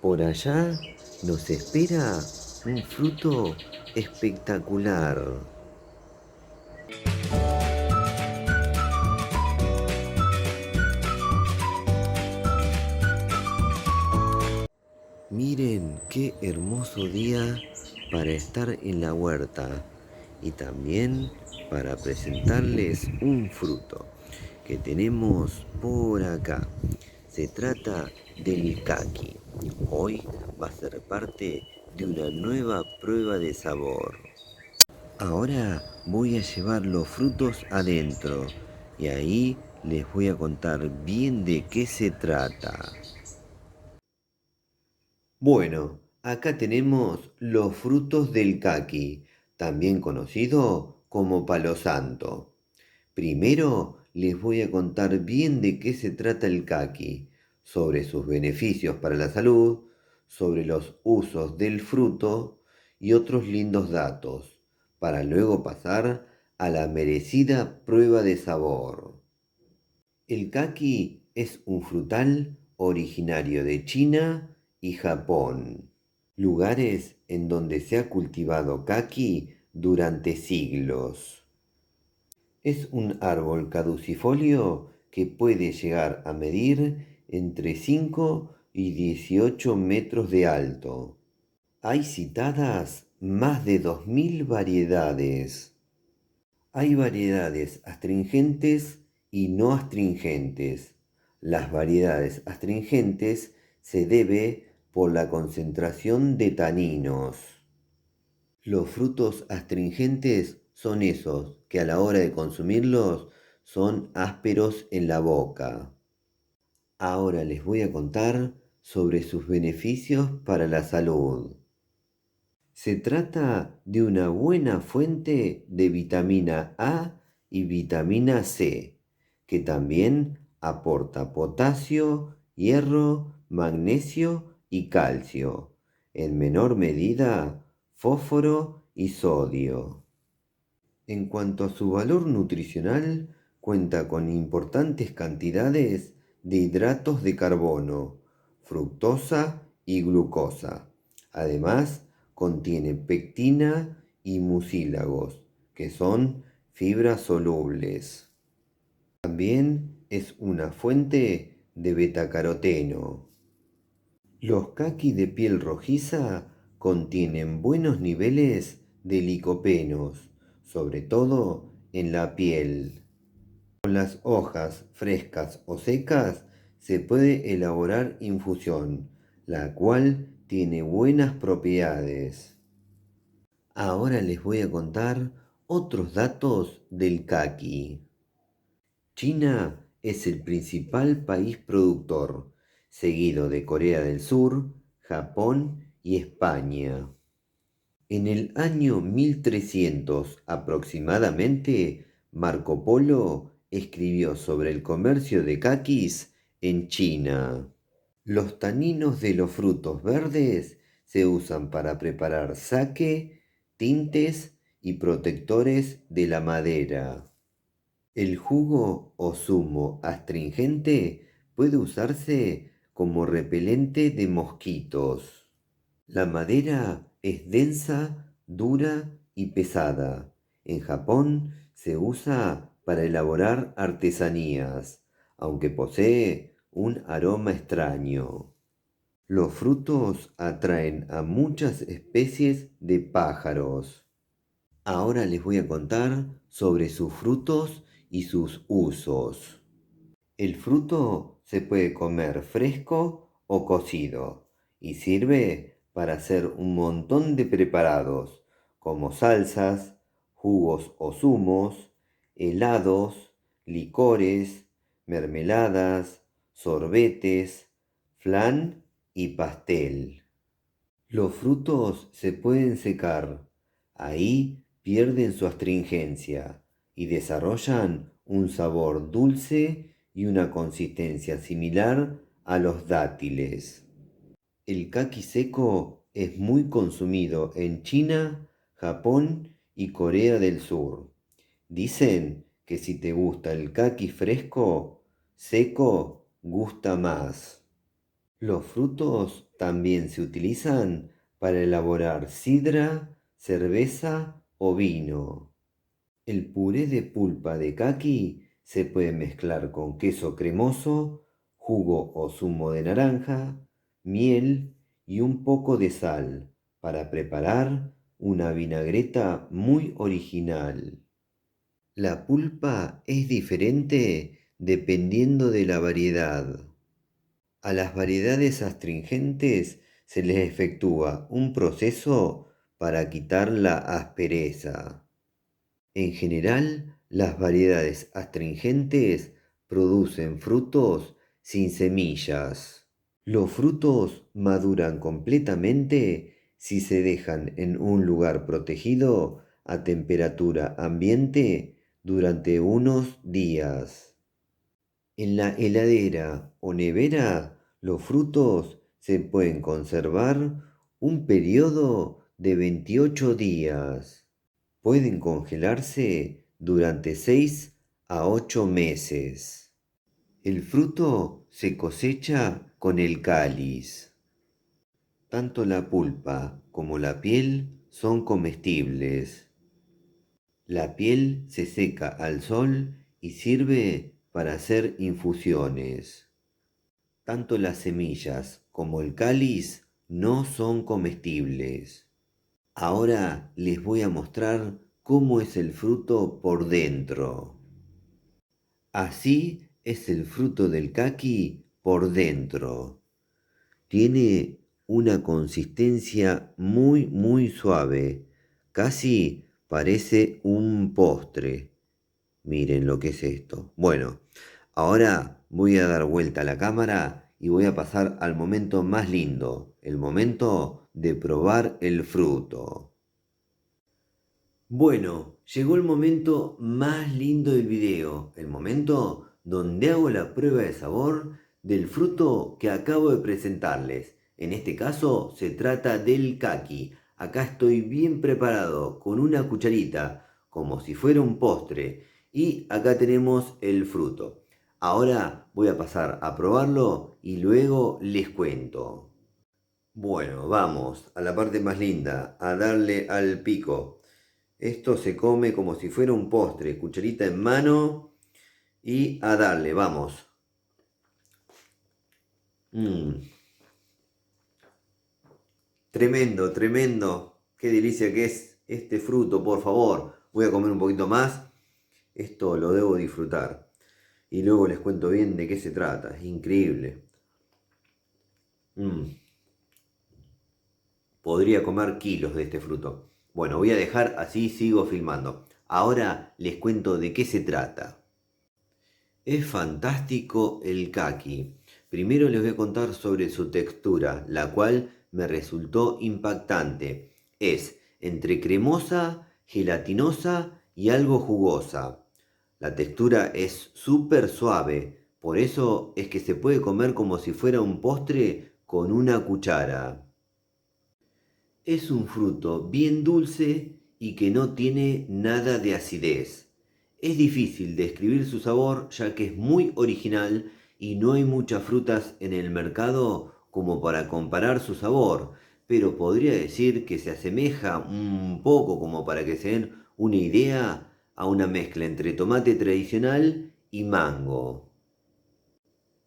Por allá nos espera un fruto espectacular. Miren qué hermoso día para estar en la huerta y también para presentarles un fruto que tenemos por acá. Se trata del caqui. Hoy va a ser parte de una nueva prueba de sabor. Ahora voy a llevar los frutos adentro y ahí les voy a contar bien de qué se trata. Bueno, acá tenemos los frutos del caqui, también conocido como palo santo. Primero les voy a contar bien de qué se trata el caqui, sobre sus beneficios para la salud, sobre los usos del fruto y otros lindos datos, para luego pasar a la merecida prueba de sabor. El caqui es un frutal originario de China y Japón, lugares en donde se ha cultivado caqui durante siglos. Es un árbol caducifolio que puede llegar a medir entre 5 y 18 metros de alto. Hay citadas más de 2000 variedades. Hay variedades astringentes y no astringentes. Las variedades astringentes se debe por la concentración de taninos. Los frutos astringentes son esos que a la hora de consumirlos son ásperos en la boca. Ahora les voy a contar sobre sus beneficios para la salud. Se trata de una buena fuente de vitamina A y vitamina C, que también aporta potasio, hierro, magnesio y calcio, en menor medida fósforo y sodio. En cuanto a su valor nutricional, cuenta con importantes cantidades de hidratos de carbono, fructosa y glucosa. Además, contiene pectina y mucílagos, que son fibras solubles. También es una fuente de betacaroteno. Los caqui de piel rojiza contienen buenos niveles de licopenos, sobre todo en la piel. Con las hojas frescas o secas se puede elaborar infusión, la cual tiene buenas propiedades. Ahora les voy a contar otros datos del caqui. China es el principal país productor, seguido de Corea del Sur, Japón y España. En el año 1300 aproximadamente, Marco Polo escribió sobre el comercio de caquis en China. Los taninos de los frutos verdes se usan para preparar sake, tintes y protectores de la madera. El jugo o zumo astringente puede usarse como repelente de mosquitos. La madera es densa, dura y pesada. En Japón se usa para elaborar artesanías, aunque posee un aroma extraño. Los frutos atraen a muchas especies de pájaros. Ahora les voy a contar sobre sus frutos y sus usos. El fruto se puede comer fresco o cocido y sirve para hacer un montón de preparados como salsas, jugos o zumos, helados, licores, mermeladas, sorbetes, flan y pastel. Los frutos se pueden secar, ahí pierden su astringencia y desarrollan un sabor dulce y una consistencia similar a los dátiles. El caqui seco es muy consumido en China, Japón y Corea del Sur. Dicen que si te gusta el caqui fresco, seco gusta más. Los frutos también se utilizan para elaborar sidra, cerveza o vino. El puré de pulpa de caqui se puede mezclar con queso cremoso, jugo o zumo de naranja, miel y un poco de sal para preparar una vinagreta muy original. La pulpa es diferente dependiendo de la variedad. A las variedades astringentes se les efectúa un proceso para quitar la aspereza. En general, las variedades astringentes producen frutos sin semillas. Los frutos maduran completamente si se dejan en un lugar protegido a temperatura ambiente durante unos días. En la heladera o nevera, los frutos se pueden conservar un periodo de 28 días. Pueden congelarse durante 6 a 8 meses. El fruto se cosecha con el cáliz. Tanto la pulpa como la piel son comestibles. La piel se seca al sol y sirve para hacer infusiones. Tanto las semillas como el cáliz no son comestibles. Ahora les voy a mostrar cómo es el fruto por dentro. Así es el fruto del caqui por dentro. Tiene una consistencia muy suave. Casi parece un postre. Miren lo que es esto. Bueno, ahora voy a dar vuelta a la cámara y voy a pasar al momento más lindo, el momento de probar el fruto. Bueno, llegó el momento más lindo del video, el momento donde hago la prueba de sabor del fruto que acabo de presentarles. En este caso se trata del caqui. Acá estoy bien preparado con una cucharita, como si fuera un postre. Y acá tenemos el fruto. Ahora voy a pasar a probarlo y luego les cuento. Bueno, vamos a la parte más linda, a darle al pico. Esto se come como si fuera un postre, cucharita en mano y a darle, vamos. Mm, tremendo, tremendo. Qué delicia que es este fruto, por favor. Voy a comer un poquito más. Esto lo debo disfrutar. Y luego les cuento bien de qué se trata. Es increíble. Mm, podría comer kilos de este fruto. Bueno, voy a dejar así, sigo filmando. Ahora les cuento de qué se trata. Es fantástico el caqui. Primero les voy a contar sobre su textura, la cual me resultó impactante. Es entre cremosa, gelatinosa y algo jugosa. La textura es súper suave, por eso es que se puede comer como si fuera un postre con una cuchara. Es un fruto bien dulce y que no tiene nada de acidez. Es difícil describir su sabor ya que es muy original y no hay muchas frutas en el mercado como para comparar su sabor, pero podría decir que se asemeja un poco como para que se den una idea a una mezcla entre tomate tradicional y mango.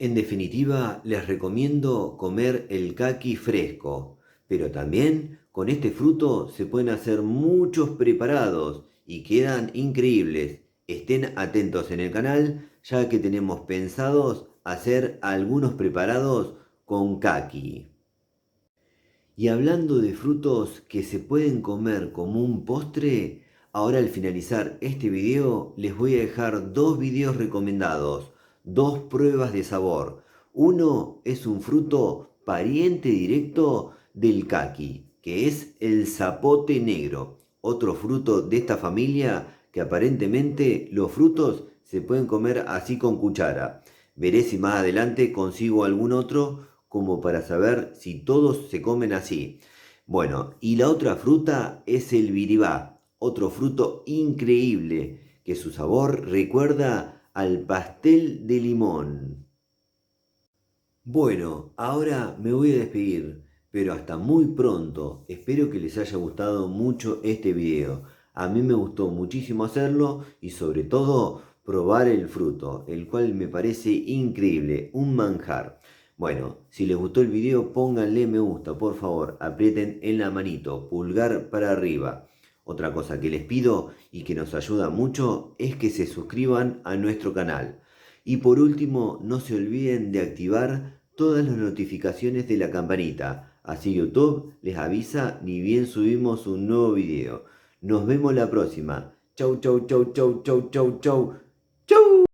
En definitiva, les recomiendo comer el caqui fresco, pero también con este fruto se pueden hacer muchos preparados y quedan increíbles. Estén atentos en el canal ya que tenemos pensados hacer algunos preparados con caqui. Y hablando de frutos que se pueden comer como un postre, ahora al finalizar este video les voy a dejar dos videos recomendados, dos pruebas de sabor. Uno es un fruto pariente directo del caqui, que es el zapote negro, otro fruto de esta familia que aparentemente los frutos se pueden comer así con cuchara. Veré si más adelante consigo algún otro como para saber si todos se comen así. Bueno, y la otra fruta es el biribá, otro fruto increíble que su sabor recuerda al pastel de limón. Bueno, ahora me voy a despedir, pero hasta muy pronto. Espero que les haya gustado mucho este video. A mí me gustó muchísimo hacerlo y sobre todo probar el fruto, el cual me parece increíble, un manjar. Bueno, si les gustó el video pónganle me gusta, por favor, aprieten en la manito, pulgar para arriba. Otra cosa que les pido y que nos ayuda mucho es que se suscriban a nuestro canal. Y por último, no se olviden de activar todas las notificaciones de la campanita. Así YouTube les avisa ni bien subimos un nuevo video. Nos vemos la próxima. Chau, chau, chau, chau, chau, chau, chau.